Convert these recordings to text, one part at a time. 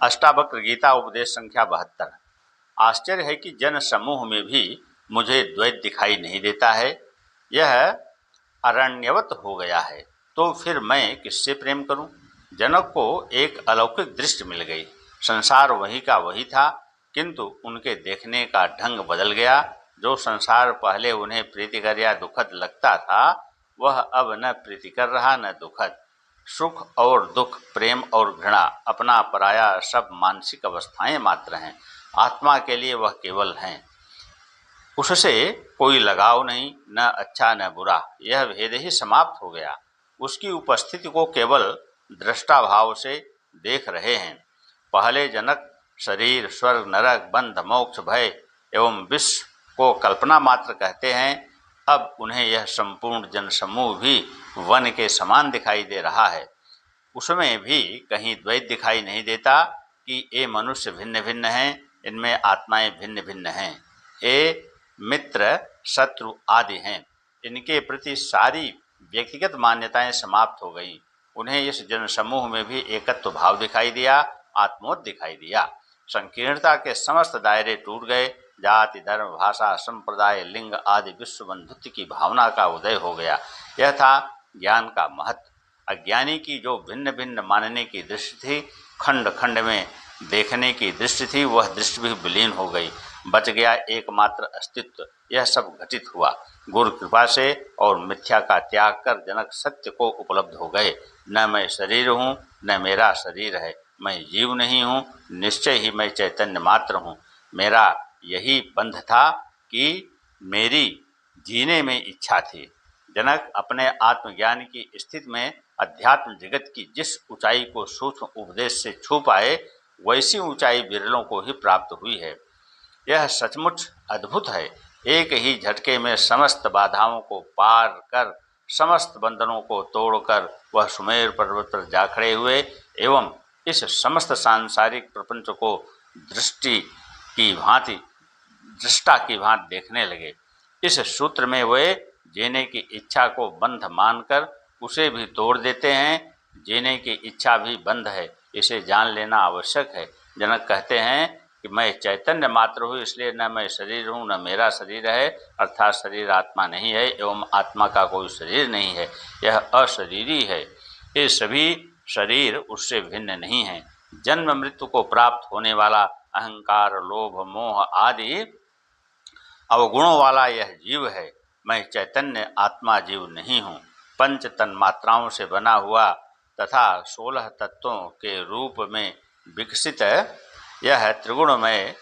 अष्टावक्र गीता उपदेश संख्या 72। आश्चर्य है कि जन समूह में भी मुझे द्वैत दिखाई नहीं देता है। यह अरण्यवत हो गया है, तो फिर मैं किससे प्रेम करूं? जनक को एक अलौकिक दृष्टि मिल गई। संसार वही का वही था, किंतु उनके देखने का ढंग बदल गया। जो संसार पहले उन्हें प्रीतिकर या दुखद लगता था, वह अब न प्रीतिकर रहा न दुखद। सुख और दुख, प्रेम और घृणा, अपना पराया सब मानसिक अवस्थाएं मात्र हैं। आत्मा के लिए वह केवल हैं। उससे कोई लगाव नहीं, न अच्छा न बुरा। यह भेद ही समाप्त हो गया। उसकी उपस्थिति को केवल दृष्टा भाव से देख रहे हैं। पहले जनक शरीर, स्वर्ग, नरक, बंध, मोक्ष, भय एवं विश्व को कल्पना मात्र कहते हैं। अब उन्हें यह संपूर्ण जनसमूह भी वन के समान दिखाई दे रहा है। उसमें भी कहीं द्वैत दिखाई नहीं देता कि ये मनुष्य भिन्न भिन्न हैं, इनमें आत्माएं भिन्न भिन्न हैं, ये मित्र शत्रु आदि हैं। इनके प्रति सारी व्यक्तिगत मान्यताएं समाप्त हो गईं। उन्हें इस जनसमूह में भी एकत्व भाव दिखाई दिया, आत्मोद दिखाई दिया। संकीर्णता के समस्त दायरे टूट गए। जाति, धर्म, भाषा, संप्रदाय, लिंग आदि विश्व बंधुत्व की भावना का उदय हो गया। यह था ज्ञान का महत्व। अज्ञानी की जो भिन्न भिन्न मानने की दृष्टि थी, खंड खंड में देखने की दृष्टि थी, वह दृष्टि भी विलीन हो गई। बच गया एकमात्र अस्तित्व। यह सब घटित हुआ गुरु कृपा से, और मिथ्या का त्याग कर जनक सत्य को उपलब्ध हो गए। न मैं शरीर हूँ, न मेरा शरीर है। मैं जीव नहीं हूँ, निश्चय ही मैं चैतन्य मात्र हूँ। मेरा यही बंध था कि मेरी जीने में इच्छा थी। जनक अपने आत्मज्ञान की स्थिति में अध्यात्म जगत की जिस ऊंचाई को सूक्ष्म उपदेश से छू पाए, वैसी ऊंचाई बिरलों को ही प्राप्त हुई है। यह सचमुच अद्भुत है। एक ही झटके में समस्त बाधाओं को पार कर, समस्त बंधनों को तोड़कर वह सुमेर पर्वत पर जा खड़े हुए एवं इस समस्त सांसारिक प्रपंच को दृष्टा की भांति देखने लगे। इस सूत्र में वे जीने की इच्छा को बंध मानकर उसे भी तोड़ देते हैं। जीने की इच्छा भी बंध है, इसे जान लेना आवश्यक है। जनक कहते हैं कि मैं चैतन्य मात्र हूँ, इसलिए न मैं शरीर हूँ न मेरा शरीर है, अर्थात शरीर आत्मा नहीं है एवं आत्मा का कोई शरीर नहीं है। यह अशरीरी है। ये सभी शरीर उससे भिन्न नहीं है। जन्म मृत्यु को प्राप्त होने वाला अहंकार, लोभ, मोह आदि अवगुणों वाला यह जीव है। मैं चैतन्य आत्मा जीव नहीं हूँ। पंच तन्मात्राओं से बना हुआ तथा 16 तत्वों के रूप में विकसित यह त्रिगुणमय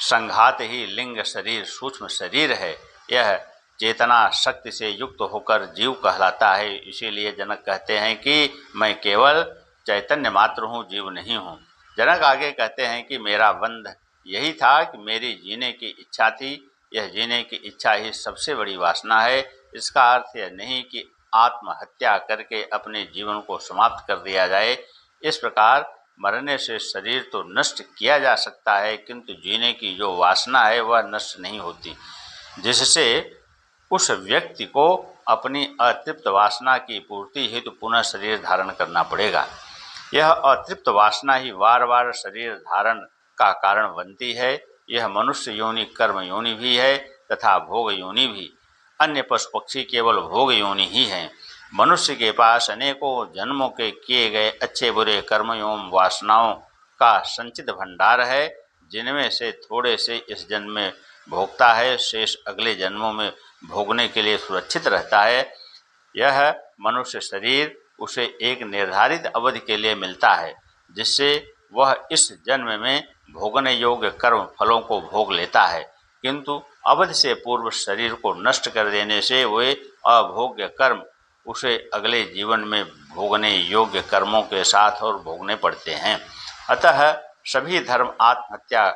संघात ही लिंग शरीर, सूक्ष्म शरीर है। यह चेतना शक्ति से युक्त होकर जीव कहलाता है। इसीलिए जनक कहते हैं कि मैं केवल चैतन्य मात्र हूँ, जीव नहीं हूँ। जनक आगे कहते हैं कि मेरा बंध यही था कि मेरी जीने की इच्छा थी। यह जीने की इच्छा ही सबसे बड़ी वासना है। इसका अर्थ यह नहीं कि आत्महत्या करके अपने जीवन को समाप्त कर दिया जाए। इस प्रकार मरने से शरीर तो नष्ट किया जा सकता है, किंतु जीने की जो वासना है वह नष्ट नहीं होती, जिससे उस व्यक्ति को अपनी अतृप्त वासना की पूर्ति हेतु पुनः शरीर धारण करना पड़ेगा। यह अतृप्त वासना ही बार बार शरीर धारण का कारण बनती है। यह मनुष्य योनि कर्म योनि भी है तथा भोग योनि भी। अन्य पशु पक्षी केवल भोग योनि ही हैं। मनुष्य के पास अनेकों जन्मों के किए गए अच्छे बुरे कर्म एवं वासनाओं का संचित भंडार है, जिनमें से थोड़े से इस जन्म में भोगता है, शेष अगले जन्मों में भोगने के लिए सुरक्षित रहता है। यह मनुष्य शरीर उसे एक निर्धारित अवधि के लिए मिलता है, जिससे वह इस जन्म में भोगने योग्य कर्म फलों को भोग लेता है, किंतु अवधि से पूर्व शरीर को नष्ट कर देने से वे अभोग्य कर्म उसे अगले जीवन में भोगने योग्य कर्मों के साथ और भोगने पड़ते हैं। अतः सभी धर्म आत्महत्या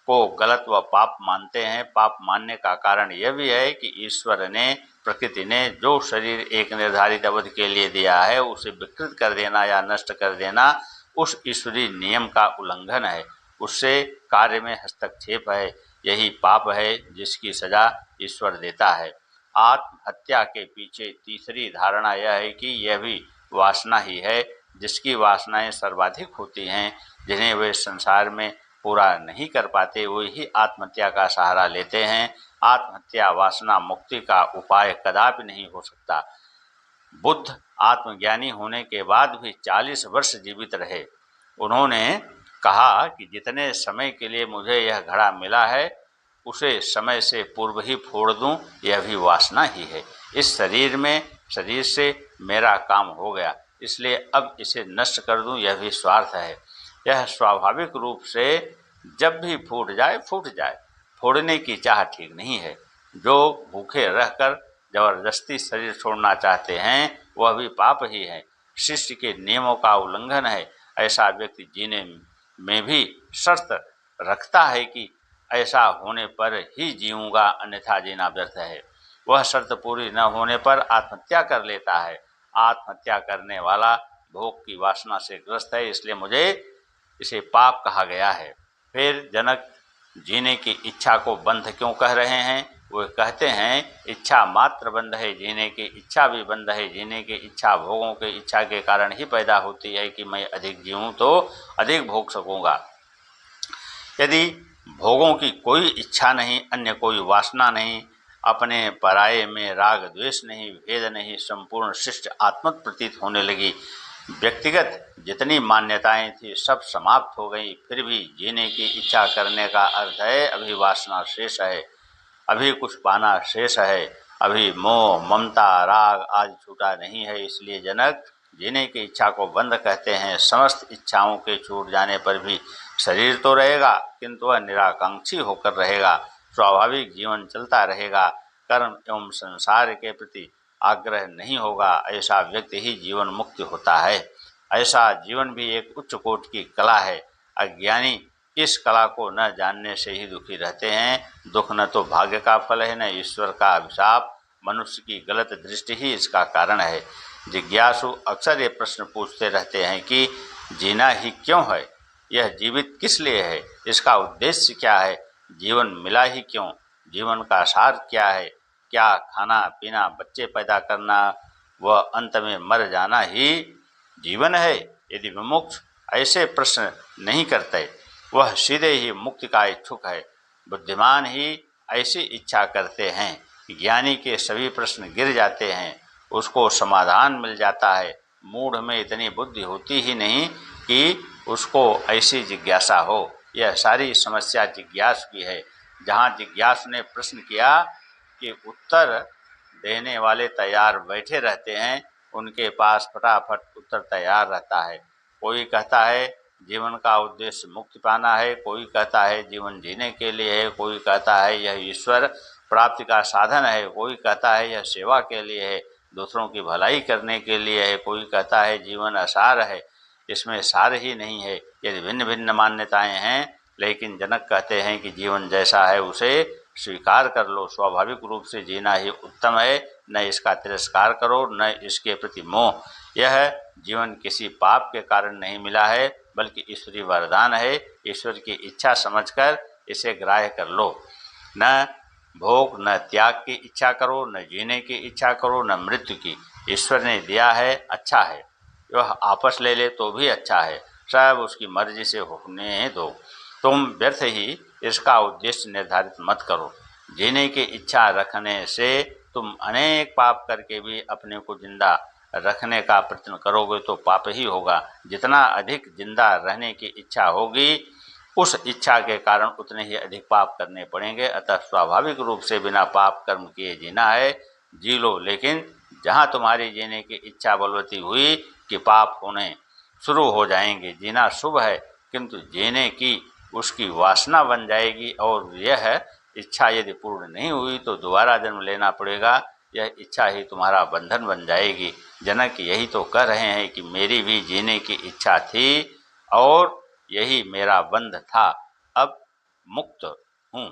को गलत व पाप मानते हैं। पाप मानने का कारण यह भी है कि ईश्वर ने, प्रकृति ने जो शरीर एक निर्धारित अवधि के लिए दिया है, उसे विकृत कर देना या नष्ट कर देना उस ईश्वरीय नियम का उल्लंघन है, उससे कार्य में हस्तक्षेप है। यही पाप है जिसकी सजा ईश्वर देता है। आत्महत्या के पीछे तीसरी धारणा यह है कि यह भी वासना ही है, जिसकी वासनाएं सर्वाधिक होती हैं, जिन्हें वे संसार में पूरा नहीं कर पाते, वही आत्महत्या का सहारा लेते हैं। आत्महत्या वासना मुक्ति का उपाय कदापि नहीं हो सकता। बुद्ध आत्मज्ञानी होने के बाद भी 40 वर्ष जीवित रहे। उन्होंने कहा कि जितने समय के लिए मुझे यह घड़ा मिला है उसे समय से पूर्व ही फोड़ दूं, यह भी वासना ही है। इस शरीर से मेरा काम हो गया, इसलिए अब इसे नष्ट कर दूं, यह भी स्वार्थ है। यह स्वाभाविक रूप से जब भी फूट जाए फूट जाए, फोड़ने की चाह ठीक नहीं है। जो भूखे रहकर जबरदस्ती शरीर छोड़ना चाहते हैं वह भी पाप ही है, शिष्य के नियमों का उल्लंघन है। ऐसा व्यक्ति जीने में भी शर्त रखता है कि ऐसा होने पर ही जीऊंगा, अन्यथा जीना व्यर्थ है। वह शर्त पूरी न होने पर आत्महत्या कर लेता है। आत्महत्या करने वाला भोग की वासना से ग्रस्त है, इसलिए मुझे इसे पाप कहा गया है। फिर जनक जीने की इच्छा को बंध क्यों कह रहे हैं? वे कहते हैं इच्छा मात्र बंध है, जीने की इच्छा भी बंध है। जीने की इच्छा भोगों की इच्छा के कारण ही पैदा होती है कि मैं अधिक जीऊँ तो अधिक भोग सकूँगा। यदि भोगों की कोई इच्छा नहीं, अन्य कोई वासना नहीं, अपने पराये में राग द्वेष नहीं, भेद नहीं, संपूर्ण शिष्ट आत्मत प्रतीत होने लगी, व्यक्तिगत जितनी मान्यताएं थी सब समाप्त हो गई, फिर भी जीने की इच्छा करने का अर्थ है अभी वासना शेष है, अभी कुछ पाना शेष है, अभी मोह ममता राग आज छूटा नहीं है। इसलिए जनक जीने की इच्छा को बंद कहते हैं। समस्त इच्छाओं के छूट जाने पर भी शरीर तो रहेगा, किंतु वह निराकांक्षी होकर रहेगा। स्वाभाविक जीवन चलता रहेगा, कर्म एवं संसार के प्रति आग्रह नहीं होगा। ऐसा व्यक्ति ही जीवन मुक्त होता है। ऐसा जीवन भी एक उच्च कोटि की कला है। अज्ञानी इस कला को न जानने से ही दुखी रहते हैं। दुख न तो भाग्य का फल है, न ईश्वर का अभिशाप, मनुष्य की गलत दृष्टि ही इसका कारण है। जिज्ञासु अक्सर ये प्रश्न पूछते रहते हैं कि जीना ही क्यों है, यह जीवित किस लिए है, इसका उद्देश्य क्या है, जीवन मिला ही क्यों, जीवन का सार क्या है, क्या खाना पीना, बच्चे पैदा करना व अंत में मर जाना ही जीवन है? यदि विमुक्त ऐसे प्रश्न नहीं करते, वह सीधे ही मुक्ति का इच्छुक है। बुद्धिमान ही ऐसी इच्छा करते हैं। ज्ञानी के सभी प्रश्न गिर जाते हैं, उसको समाधान मिल जाता है। मूढ़ में इतनी बुद्धि होती ही नहीं कि उसको ऐसी जिज्ञासा हो। यह सारी समस्या जिज्ञासु की है। जहाँ जिज्ञासु ने प्रश्न किया कि उत्तर देने वाले तैयार बैठे रहते हैं, उनके पास फटाफट उत्तर तैयार रहता है। कोई कहता है जीवन का उद्देश्य मुक्ति पाना है, कोई कहता है जीवन जीने के लिए है, कोई कहता है यह ईश्वर प्राप्ति का साधन है, कोई कहता है यह सेवा के लिए है, दूसरों की भलाई करने के लिए है, कोई कहता है जीवन असार है, इसमें सार ही नहीं है। यदि भिन्न भिन्न मान्यताएं हैं, लेकिन जनक कहते हैं कि जीवन जैसा है उसे स्वीकार कर लो। स्वाभाविक रूप से जीना ही उत्तम है, न इसका तिरस्कार करो, न इसके प्रति मोह। यह जीवन किसी पाप के कारण नहीं मिला है, बल्कि ईश्वरीय वरदान है। ईश्वर की इच्छा समझकर इसे ग्राह्य कर लो। न भोग न त्याग की इच्छा करो, न जीने की इच्छा करो, न मृत्यु की। ईश्वर ने दिया है, अच्छा है, वह आपस ले ले तो भी अच्छा है, सब उसकी मर्जी से होने दो। तुम व्यर्थ ही इसका उद्देश्य निर्धारित मत करो। जीने की इच्छा रखने से तुम अनेक पाप करके भी अपने को जिंदा रखने का प्रयत्न करोगे तो पाप ही होगा। जितना अधिक जिंदा रहने की इच्छा होगी, उस इच्छा के कारण उतने ही अधिक पाप करने पड़ेंगे। अतः स्वाभाविक रूप से बिना पाप कर्म किए जीना है, जी लो। लेकिन जहाँ तुम्हारी जीने की इच्छा बलवती हुई कि पाप होने शुरू हो जाएंगे, जीना शुभ है, किंतु जीने की उसकी वासना बन जाएगी, और यह इच्छा यदि पूर्ण नहीं हुई तो दोबारा जन्म लेना पड़ेगा। यह इच्छा ही तुम्हारा बंधन बन जाएगी। जनक यही तो कह रहे हैं कि मेरी भी जीने की इच्छा थी और यही मेरा बंध था, अब मुक्त हूँ।